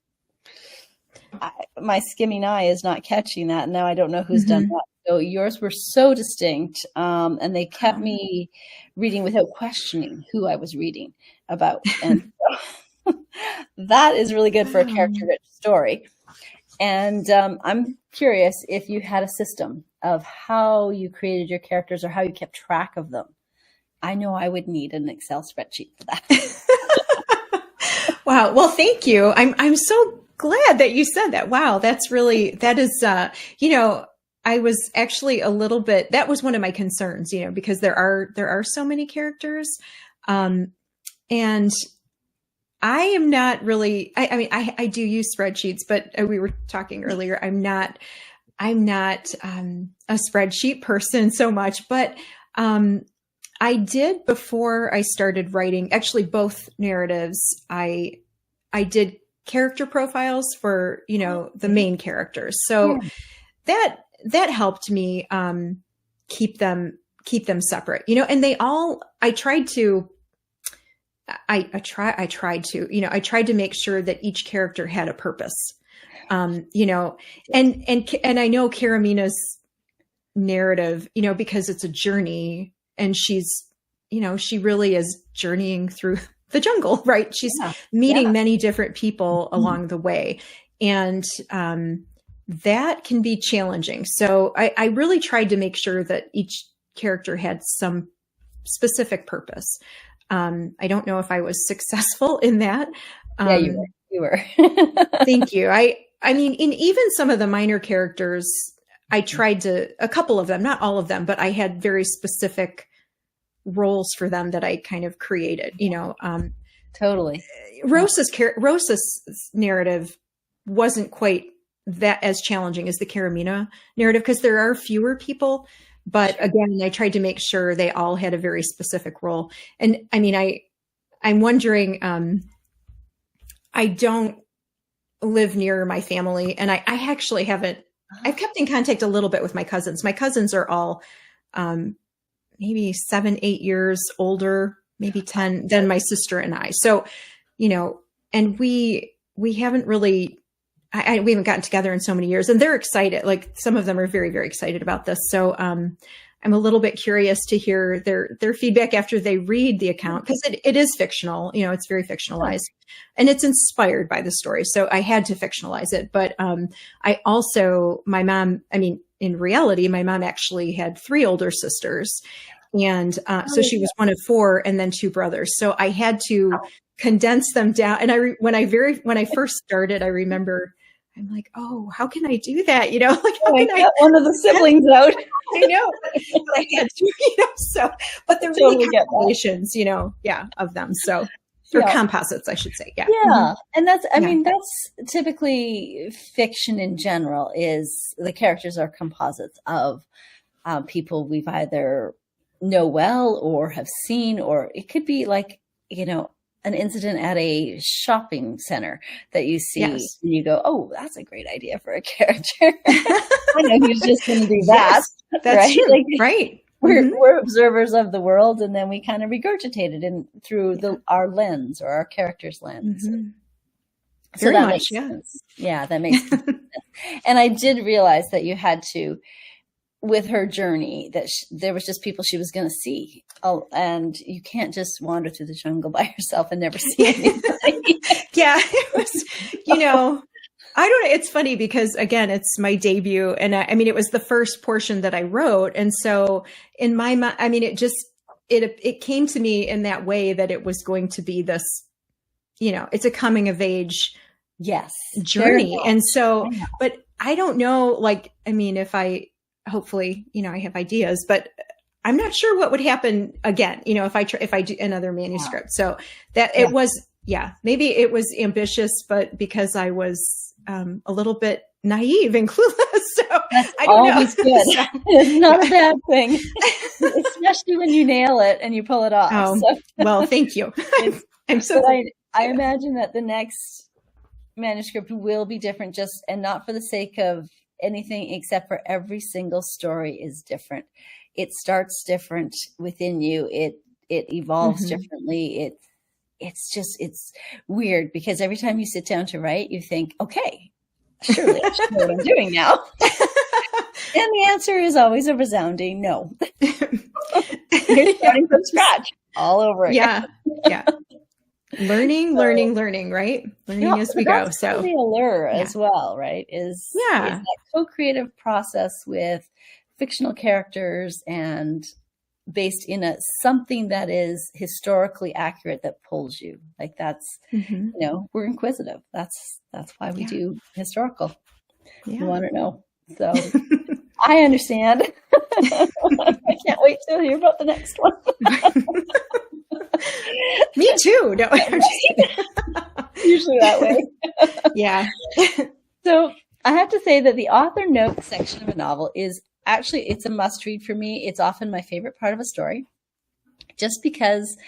[SPEAKER 1] my skimming eye is not catching that. Now I don't know who's done that. So yours were so distinct, and they kept me reading without questioning who I was reading about. And so, that is really good for a character-rich story. And I'm curious if you had a system of how you created your characters or how you kept track of them. I know I would need an Excel spreadsheet for that.
[SPEAKER 2] Wow. Well, thank you. I'm so glad that you said that. Wow. That is, I was actually a little bit, that was one of my concerns, because there are so many characters. And I am not really, I do use spreadsheets, but we were talking earlier, I'm not a spreadsheet person so much, but, I did, before I started writing, actually both narratives, I did character profiles for, the main characters. So that helped me, keep them separate, and I tried to make sure that each character had a purpose, and I know Karamina's narrative, because it's a journey, and she's, she really is journeying through the jungle, right? She's meeting many different people along the way. And, that can be challenging. So I really tried to make sure that each character had some specific purpose. I don't know if I was successful in that.
[SPEAKER 1] Yeah, you were.
[SPEAKER 2] Thank you. I mean, in even some of the minor characters, I tried to, a couple of them, not all of them, but I had very specific roles for them that I kind of created,
[SPEAKER 1] Totally.
[SPEAKER 2] Rosa's narrative wasn't quite that as challenging as the Karamina narrative, because there are fewer people, but again, I tried to make sure they all had a very specific role. And I mean, I'm wondering, I don't live near my family, and I actually haven't, I've kept in contact a little bit with my cousins. My cousins are all, maybe 7-8 years older, maybe 10 than my sister and I. So, and we haven't really, we haven't gotten together in so many years, and they're excited. Like some of them are very, very excited about this. So, I'm a little bit curious to hear their feedback after they read the account, because it is fictional, it's very fictionalized, and it's inspired by the story. So I had to fictionalize it. But, I also, my mom, in reality, my mom actually had 3 older sisters, and so she was one of 4, and then 2 brothers. So I had to condense them down. And when I first started, I remember I'm like, oh, how can I do that? Like, how can I
[SPEAKER 1] get one of the siblings out?
[SPEAKER 2] I know, but I had to, so, but they're really compilations, of them. So, or composites, I should say. Yeah.
[SPEAKER 1] Yeah. And that's typically fiction in general, is the characters are composites of people we've either know well or have seen, or it could be like, an incident at a shopping center that you see and you go, oh, that's a great idea for a character. I know who's just going to do that.
[SPEAKER 2] Yes, that's
[SPEAKER 1] right?
[SPEAKER 2] true.
[SPEAKER 1] Like,
[SPEAKER 2] right.
[SPEAKER 1] We're observers of the world, and then we kind of regurgitate it through our lens or our character's lens.
[SPEAKER 2] Mm-hmm.
[SPEAKER 1] So that makes sense. Yeah, that makes sense. And I did realize that you had to, with her journey, that there was just people she was going to see. Oh, and you can't just wander through the jungle by yourself and never see anything.
[SPEAKER 2] Yeah, it was, I don't know. It's funny because, again, it's my debut. And I mean, it was the first portion that I wrote. And so in my mind, I mean, it came to me in that way that it was going to be this, it's a coming of age journey. And so, but I don't know, like, I mean, hopefully, I have ideas, but I'm not sure what would happen again, if I do another manuscript. So that it was, maybe it was ambitious, but because I was a little bit naive and clueless. So
[SPEAKER 1] that's
[SPEAKER 2] I don't
[SPEAKER 1] always
[SPEAKER 2] know.
[SPEAKER 1] Good. It's not a bad thing, especially when you nail it and you pull it off. So.
[SPEAKER 2] Well, thank you. I'm so.
[SPEAKER 1] I imagine that the next manuscript will be different, and not for the sake of anything, except for every single story is different. It starts different within you. It evolves differently. It's weird because every time you sit down to write, you think, okay, surely I should know what I'm doing now. And the answer is always a resounding no. You're starting from scratch all over again.
[SPEAKER 2] Yeah. Learning, right? Learning as we go. So
[SPEAKER 1] the allure as well, right? Is that co-creative process with fictional characters and based in something that is historically accurate that pulls you. Like that's, we're inquisitive. That's why we do historical. We want to know. So I understand. I can't wait to hear about the next one.
[SPEAKER 2] Me too. No,
[SPEAKER 1] usually that way.
[SPEAKER 2] Yeah.
[SPEAKER 1] So I have to say that the author note section of a novel is actually, it's a must read for me. It's often my favorite part of a story, just because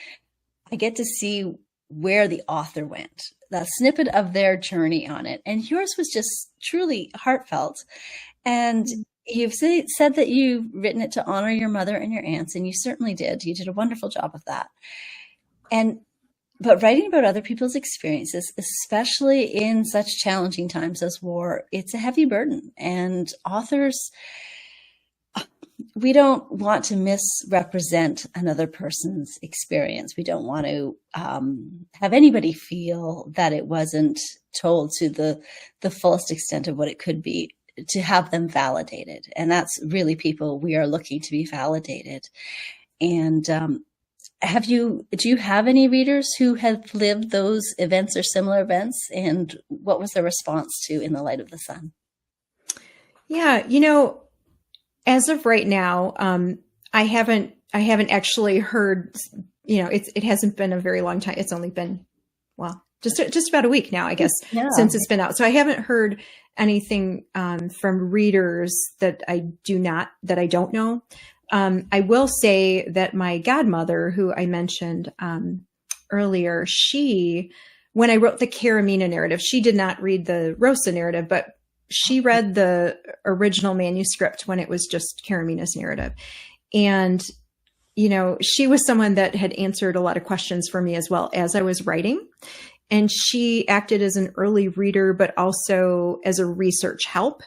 [SPEAKER 1] I get to see where the author went, the snippet of their journey on it. And yours was just truly heartfelt. And you've said that you've written it to honor your mother and your aunts, and you certainly did. You did a wonderful job of that. But writing about other people's experiences, especially in such challenging times as war, it's a heavy burden. And authors, we don't want to misrepresent another person's experience. We don't want to have anybody feel that it wasn't told to the fullest extent of what it could be, to have them validated. And that's really people we are looking to be validated. And do you have any readers who have lived those events or similar events? And what was their response to In the Light of the Sun?
[SPEAKER 2] Yeah, as of right now, I haven't actually heard, it hasn't been a very long time. It's only been, just about a week now, I guess, since it's been out. So I haven't heard anything from readers that I don't know. I will say that my godmother, who I mentioned earlier, when I wrote the Karamina narrative, she did not read the Rosa narrative, but she read the original manuscript when it was just Karamina's narrative. And, she was someone that had answered a lot of questions for me as well as I was writing. And she acted as an early reader, but also as a research help.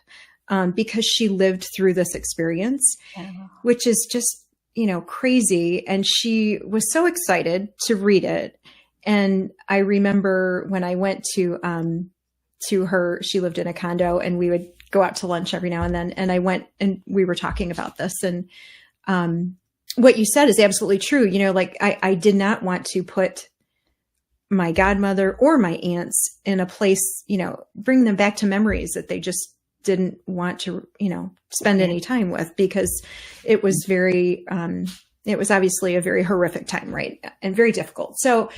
[SPEAKER 2] Because she lived through this experience, which is just, crazy. And she was so excited to read it. And I remember when I went to her, she lived in a condo, and we would go out to lunch every now and then. And I went and we were talking about this. And what you said is absolutely true. I did not want to put my godmother or my aunts in a place, bring them back to memories that they just didn't want to, spend any time with, because it was it was obviously a very horrific time, right? And very difficult. So,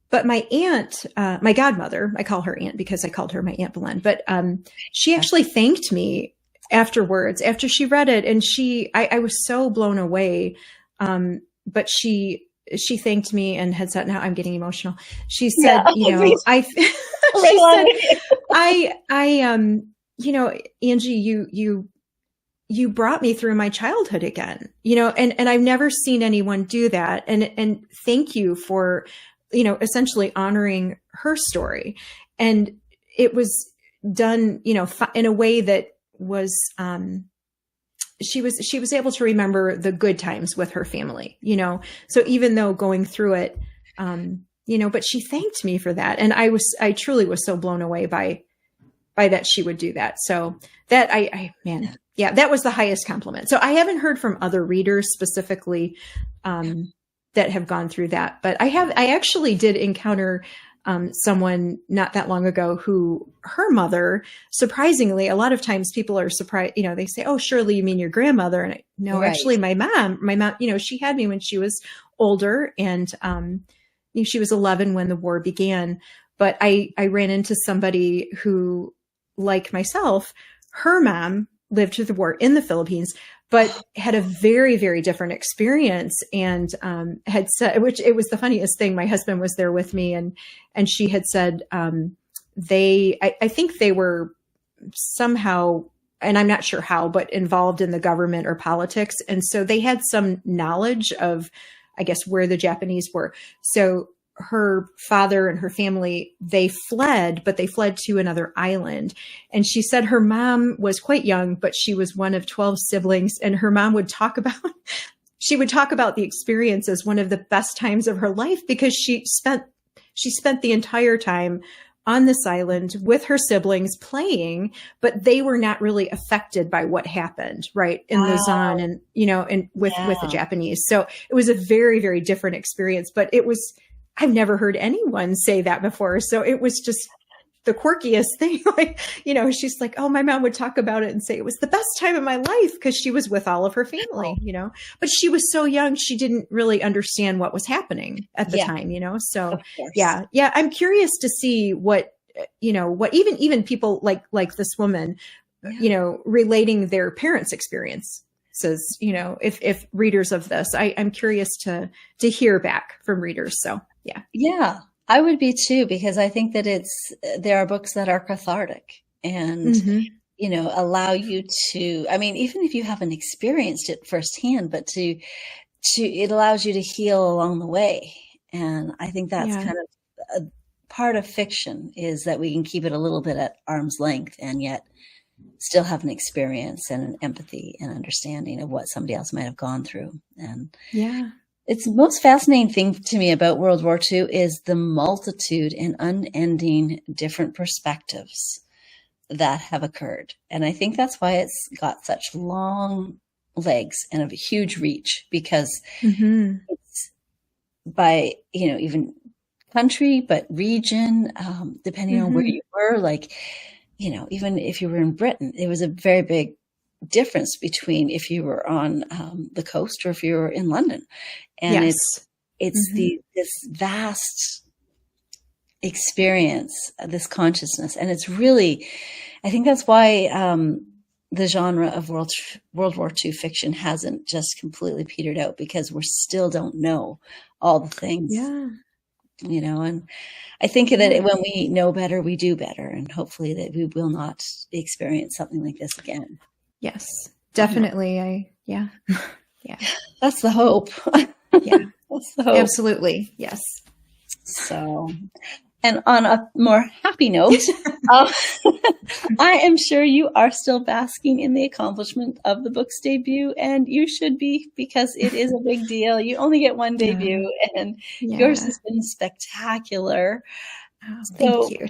[SPEAKER 2] but my aunt, my godmother, I call her aunt because I called her my Aunt Belen, but she actually thanked me afterwards, after she read it. And I was so blown away But she thanked me and had said, now I'm getting emotional. She said,
[SPEAKER 1] Yeah.
[SPEAKER 2] she said, Angie, you brought me through my childhood again, and I've never seen anyone do that. And thank you for, essentially honoring her story. And it was done, in a way that was, she was able to remember the good times with her family, so even though going through it, but she thanked me for that. And I truly was so blown away by that she would do that. So that that was the highest compliment. So I haven't heard from other readers specifically, that have gone through that, but I actually did encounter someone not that long ago who her mother, surprisingly, a lot of times people are surprised, they say, oh, surely you mean your grandmother. And no, right. Actually my mom, she had me when she was older, and she was 11 when the war began. But I ran into somebody who, like myself, her mom lived through the war in the Philippines, but had a very, very different experience, and had said, which it was the funniest thing. My husband was there with me, and she had said I think they were somehow, and I'm not sure how, but involved in the government or politics. And so they had some knowledge of, I guess, where the Japanese were. So her father and her family, they fled, but they fled to another island. And she said her mom was quite young, but she was one of 12 siblings. And her mom would talk about the experience as one of the best times of her life, because she spent the entire time on this island with her siblings playing, but they were not really affected by what happened, right, in Luzon and, and with the Japanese. So it was a very, very different experience, but I've never heard anyone say that before. So it was just the quirkiest thing. Like, she's like, oh, my mom would talk about it and say it was the best time of my life because she was with all of her family, but she was so young. She didn't really understand what was happening at the time, So yeah. I'm curious to see what even people like this woman, relating their parents' experience. Says, if readers of this, I'm curious to hear back from readers. So yeah,
[SPEAKER 1] I would be too, because I think that there are books that are cathartic and allow you to. I mean, even if you haven't experienced it firsthand, but it allows you to heal along the way. And I think that's kind of a part of fiction, is that we can keep it a little bit at arm's length and yet still have an experience and an empathy and understanding of what somebody else might have gone through. And it's the most fascinating thing to me about World War II is the multitude and unending different perspectives that have occurred. And I think that's why it's got such long legs and a huge reach, because it's by, even country, but region, depending on where you were, like, even if you were in Britain, it was a very big difference between if you were on the coast or if you were in London. And it's this vast experience, this consciousness. And it's really, I think that's why the genre of World War II fiction hasn't just completely petered out, because we still don't know all the things.
[SPEAKER 2] Yeah.
[SPEAKER 1] And I think that when we know better, we do better, and hopefully that we will not experience something like this again.
[SPEAKER 2] Yes, definitely. Yeah.
[SPEAKER 1] That's the hope.
[SPEAKER 2] Yeah,
[SPEAKER 1] that's the hope.
[SPEAKER 2] Absolutely. Yes.
[SPEAKER 1] So, and on a more happy note, I am sure you are still basking in the accomplishment of the book's debut, and you should be, because it is a big deal. You only get one debut, and yours has been spectacular.
[SPEAKER 2] Oh, thank you.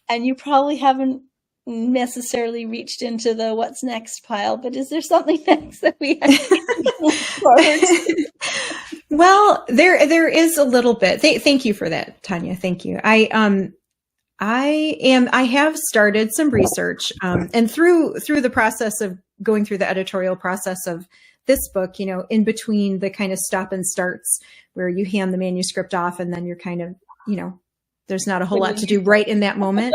[SPEAKER 1] And you probably haven't necessarily reached into the what's next pile, but is there something next that we have to look forward to?
[SPEAKER 2] Well, there is a little bit. Thank you for that, Tanya. Thank you. I have started some research, and through the process of going through the editorial process of this book, in between the kind of stop and starts where you hand the manuscript off and then you're kind of, there's not a whole lot to do right in that moment.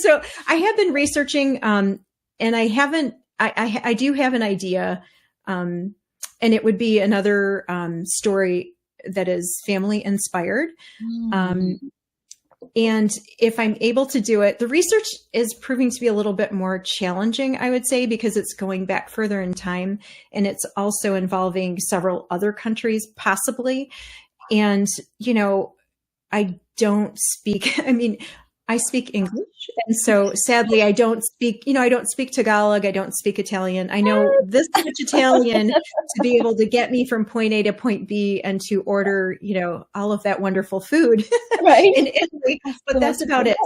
[SPEAKER 2] So I have been researching, and I do have an idea, and it would be another story that is family inspired. And if I'm able to do it, the research is proving to be a little bit more challenging, I would say, because it's going back further in time, and it's also involving several other countries, possibly. And, you know, I don't speak, I mean, I speak English. And so sadly, I don't speak Tagalog. I don't speak Italian. I know this much Italian to be able to get me from point A to point B and to order, you know, all of that wonderful food
[SPEAKER 1] Right.
[SPEAKER 2] in Italy, but that's about it.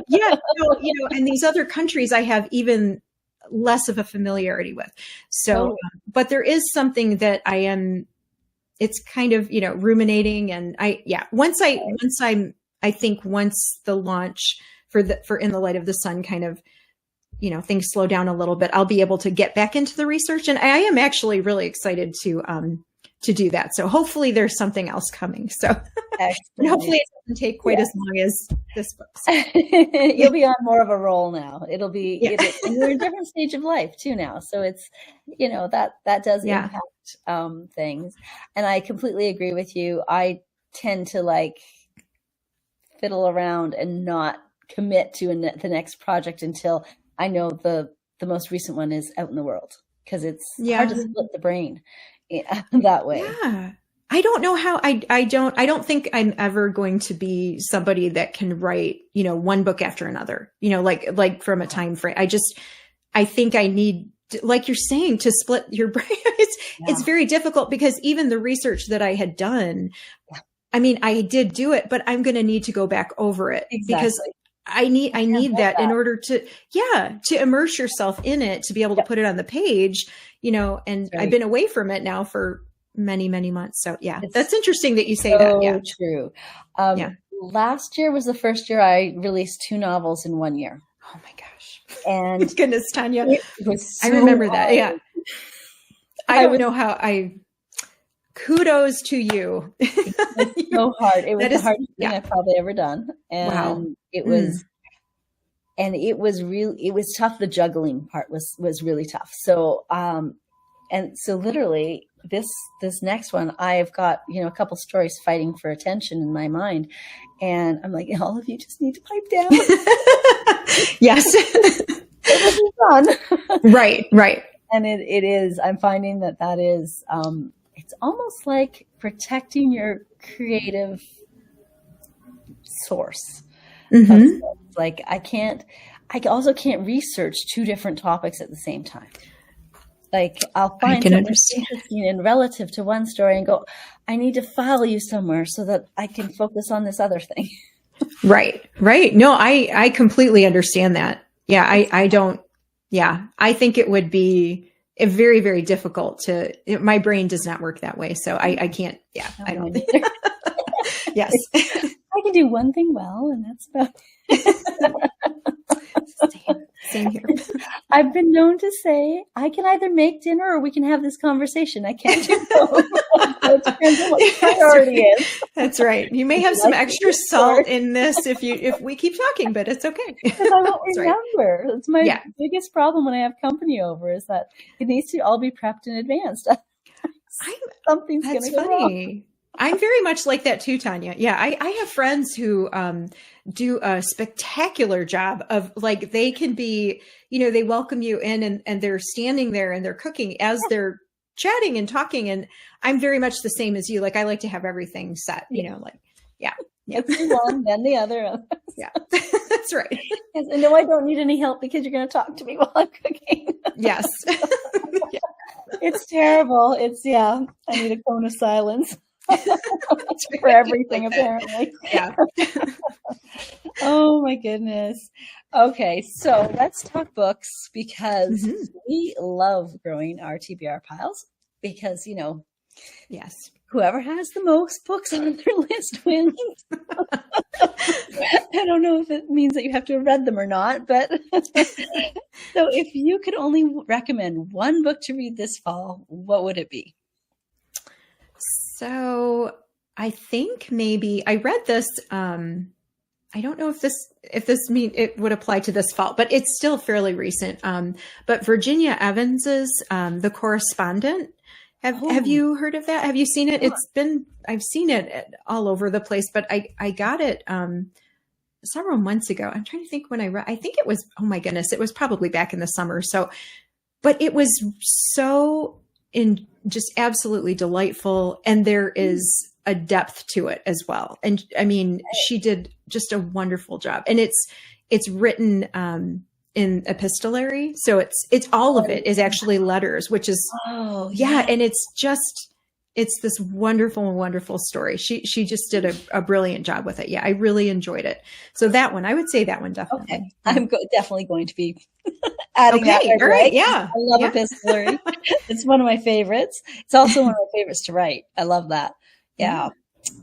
[SPEAKER 2] Yeah. No, you know, and these other countries I have even less of a familiarity with. So, but there is something that it's kind of, you know, ruminating. And once the launch for In the Light of the Sun kind of, you know, things slow down a little bit, I'll be able to get back into the research. And I am actually really excited to do that. So hopefully there's something else coming. So hopefully it doesn't take quite as long as this book. So.
[SPEAKER 1] You'll be on more of a roll now. It'll be, and you're in a different stage of life too now. So it's, you know, that does impact things. And I completely agree with you. I tend to like fiddle around and not commit to the next project until I know the most recent one is out in the world, because it's hard to split the brain that way.
[SPEAKER 2] Yeah. I don't know how I don't think I'm ever going to be somebody that can write, you know, one book after another, you know, like from a time frame. I think I need, like you're saying, to split your brain. It's very difficult, because even the research that I had done, I mean, I did do it, but I'm going to need to go back over it because I need that in order to immerse yourself in it, to be able to put it on the page, you know, and I've been away from it now for many, many months. So that's interesting that you say that. Yeah.
[SPEAKER 1] True. Last year was the first year I released 2 novels in 1 year.
[SPEAKER 2] Oh my gosh.
[SPEAKER 1] And
[SPEAKER 2] goodness, Tanya.
[SPEAKER 1] I
[SPEAKER 2] remember that. Yeah. I don't know how kudos to you.
[SPEAKER 1] It was so hard. It was the hardest thing I've probably ever done. And it was, and it was tough. The juggling part was really tough. So, and so literally this next one, I've got, you know, a couple stories fighting for attention in my mind. And I'm like, all of you just need to pipe down.
[SPEAKER 2] Yes.
[SPEAKER 1] It was fun.
[SPEAKER 2] Right.
[SPEAKER 1] And it is, I'm finding that is, it's almost like protecting your creative source. Like I also can't research 2 different topics at the same time. Like I'll find something interesting and relative to one story and go, I need to file you somewhere so that I can focus on this other thing.
[SPEAKER 2] Right. No, I completely understand that. Yeah. I think it would be very, very difficult my brain does not work that way. So I can't, I don't think. Yes.
[SPEAKER 1] I can do one thing well, and that's about
[SPEAKER 2] Same here.
[SPEAKER 1] I've been known to say, I can either make dinner or we can have this conversation. I can't do both. It depends on what the priority is.
[SPEAKER 2] That's right. You may have some extra salt in this if we keep talking, but it's okay.
[SPEAKER 1] Because I won't remember. Right. It's my biggest problem when I have company over, is that it needs to all be prepped in advance. Something's going to go wrong.
[SPEAKER 2] I'm very much like that too, Tanya. Yeah, I have friends who do a spectacular job of, like, they can be, you know, they welcome you in and they're standing there and they're cooking as they're chatting and talking. And I'm very much the same as you. Like, I like to have everything set, you know, like,
[SPEAKER 1] It's one, then the other.
[SPEAKER 2] Yeah, that's right.
[SPEAKER 1] Yes, and no, I don't need any help because you're going to talk to me while I'm cooking.
[SPEAKER 2] Yes.
[SPEAKER 1] It's terrible. I need a cone of silence. For everything, apparently.
[SPEAKER 2] Yeah.
[SPEAKER 1] Oh my goodness. Okay, so let's talk books, because we love growing our TBR piles, because, you know, whoever has the most books on their list wins. I don't know if it means that you have to have read them or not, but so if you could only recommend one book to read this fall, what would it be?
[SPEAKER 2] So I think maybe I read this. I don't know if this mean it would apply to this fall, but it's still fairly recent. But Virginia Evans's The Correspondent Have you heard of that? Have you seen it? I've seen it all over the place, but I got it several months ago. I'm trying to think when I think it was, oh my goodness, it was probably back in the summer. So, but it was so just absolutely delightful. And there is a depth to it as well. And I mean, she did just a wonderful job, and it's written, in epistolary. So it's all of it is actually letters, which is, and it's this wonderful, wonderful story. She just did a brilliant job with it. Yeah, I really enjoyed it. So that one, I would say that one definitely.
[SPEAKER 1] Okay. I'm definitely going to be adding that.
[SPEAKER 2] All right. Yeah.
[SPEAKER 1] I love epistolary. It's one of my favorites. It's also one of my favorites to write. I love that. Yeah.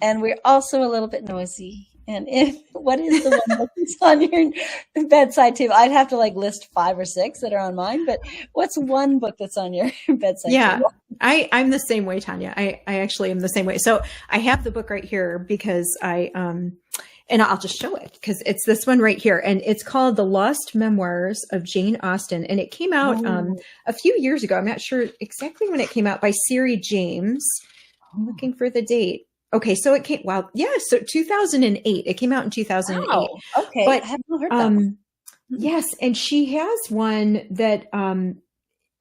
[SPEAKER 1] And we're also a little bit noisy. And what is the one book that's on your bedside table? I'd have to list 5 or 6 that are on mine, but what's one book that's on your bedside table?
[SPEAKER 2] I'm the same way, Tanya. I actually am the same way. So I have the book right here because and I'll just show it because it's this one right here. And it's called The Lost Memoirs of Jane Austen. And it came out a few years ago. I'm not sure exactly when it came out, by Siri James. I'm looking for the date. Okay, so it came, so 2008. It came out in 2008.
[SPEAKER 1] Wow, okay,
[SPEAKER 2] but,
[SPEAKER 1] I haven't heard that one.
[SPEAKER 2] Yes, and she has one that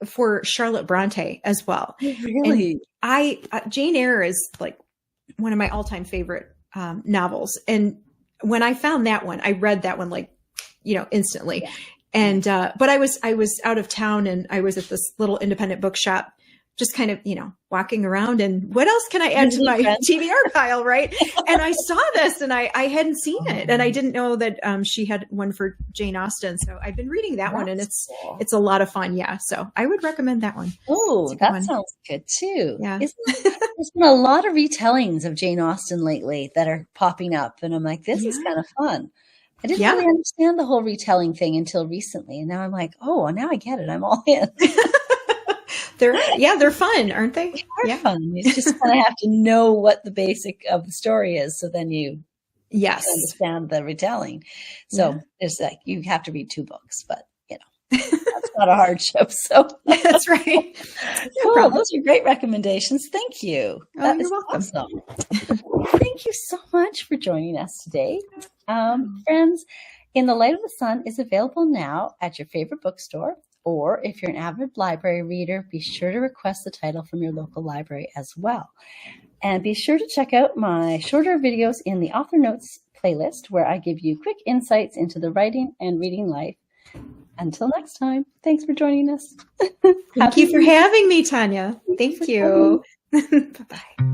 [SPEAKER 2] for Charlotte Bronte as well.
[SPEAKER 1] Really?
[SPEAKER 2] And Jane Eyre is one of my all-time favorite novels. And when I found that one, I read that one instantly. Yeah. And but I was out of town, and I was at this little independent bookshop, just kind of, walking around, and what else can I add to my TBR pile, right? And I saw this, and I hadn't seen it, and I didn't know that she had one for Jane Austen. So I've been reading that one, and it's a lot of fun. Yeah, so I would recommend that one.
[SPEAKER 1] Oh, that sounds good too.
[SPEAKER 2] Yeah,
[SPEAKER 1] there's been a lot of retellings of Jane Austen lately that are popping up, and I'm like, this is kind of fun. I didn't really understand the whole retelling thing until recently, and now I'm like, oh, now I get it. I'm all in.
[SPEAKER 2] They're fun, aren't they?
[SPEAKER 1] They're fun. You just kind of have to know what the basic of the story is, so then you understand the retelling. So it's you have to read 2 books, but that's not a hardship. So
[SPEAKER 2] that's right.
[SPEAKER 1] Cool. Those are great recommendations. Thank you.
[SPEAKER 2] You're welcome.
[SPEAKER 1] Awesome. Thank you so much for joining us today, friends. In the Light of the Sun is available now at your favorite bookstore. Or if you're an avid library reader, be sure to request the title from your local library as well. And be sure to check out my shorter videos in the Author Notes playlist, where I give you quick insights into the writing and reading life. Until next time, thanks for joining us.
[SPEAKER 2] Thank you for having me, Tanya. Thank you. Bye-bye.